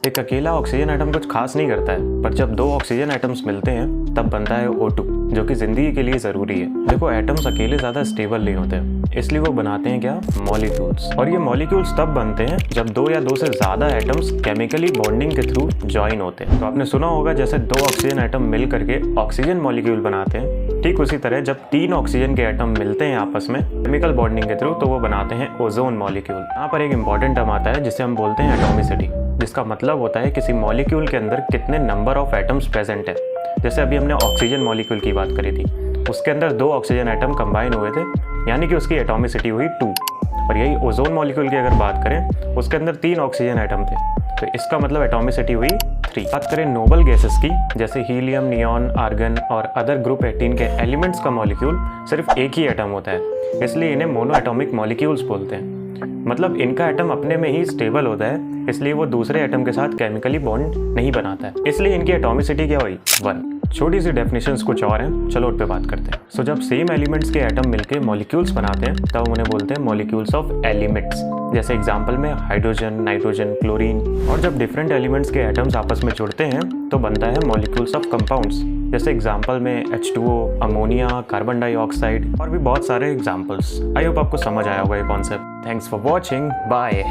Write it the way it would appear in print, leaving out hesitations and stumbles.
एक अकेला oxygen atom कुछ खास नहीं करता है, पर जब दो ऑक्सीजन एटम्स मिलते हैं तब बनता है O2, जो कि जिंदगी के लिए ज़रूरी है। देखो, एटम्स अकेले ज़्यादा स्टेबल नहीं होते, इसलिए वो बनाते हैं क्या, मॉलिक्यूल्स। और ये मॉलिक्यूल्स तब बनते हैं जब दो या दो से ज़्यादा एटम्स केमिकली बॉन्डिंग के थ्रू ज्वाइन होते हैं। तो आपने सुना होगा जैसे दो ऑक्सीजन एटम मिल करके ऑक्सीजन मॉलिक्यूल बनाते हैं, ठीक उसी तरह जब तीन ऑक्सीजन के एटम मिलते हैं आपस में केमिकल बॉन्डिंग के थ्रू, तो वो बनाते हैं ओजोन मॉलिक्यूल। यहाँ पर एक इंपॉर्टेंट टर्म आता है जिसे हम बोलते हैं एटॉमिसिटी, जिसका मतलब होता है किसी मॉलिक्यूल के अंदर कितने नंबर ऑफ एटम्स प्रेजेंट है। जैसे अभी हमने ऑक्सीजन मॉलिक्यूल की बात करी थी, उसके अंदर दो ऑक्सीजन एटम कंबाइन हुए थे, यानी कि उसकी एटॉमिसिटी हुई 2। और यही ओजोन मॉलिक्यूल की अगर बात करें, उसके अंदर 3 ऑक्सीजन एटम थे, तो इसका मतलब एटॉमिसिटी हुई 3। बात करें नोबल गैसेस की, जैसे हीलियम, नियॉन, आर्गन और अदर ग्रुप 18 के एलिमेंट्स का मॉलिक्यूल सिर्फ एक ही एटम होता है, इसलिए इन्हें मोनो एटॉमिक मॉलिक्यूल्स बोलते हैं। मतलब इनका एटम अपने में ही स्टेबल होता है, इसलिए वो दूसरे एटम के साथ केमिकली बॉन्ड नहीं बनाता है, इसलिए इनकी एटॉमिसिटी क्या हुई, 1। छोटी सी डेफिनेशंस कुछ और हैं, चलो उन पे बात करते हैं। सो जब सेम एलिमेंट्स के एटम मिलके मॉलिक्यूल्स बनाते हैं तब उन्हें बोलते हैं मॉलिक्यूल्स ऑफ एलिमेंट्स। जैसे एग्जांपल में हाइड्रोजन, नाइट्रोजन, क्लोरीन। और जब डिफरेंट एलिमेंट्स के एटम्स आपस में जुड़ते हैं तो बनता है मॉलिक्यूल्स ऑफ कंपाउंड्स। जैसे एग्जांपल में H2O, अमोनिया, कार्बन डाइऑक्साइड और भी बहुत सारे एग्जांपल्स। आई होप आपको समझ आया होगा ये concept. Thanks for watching, bye.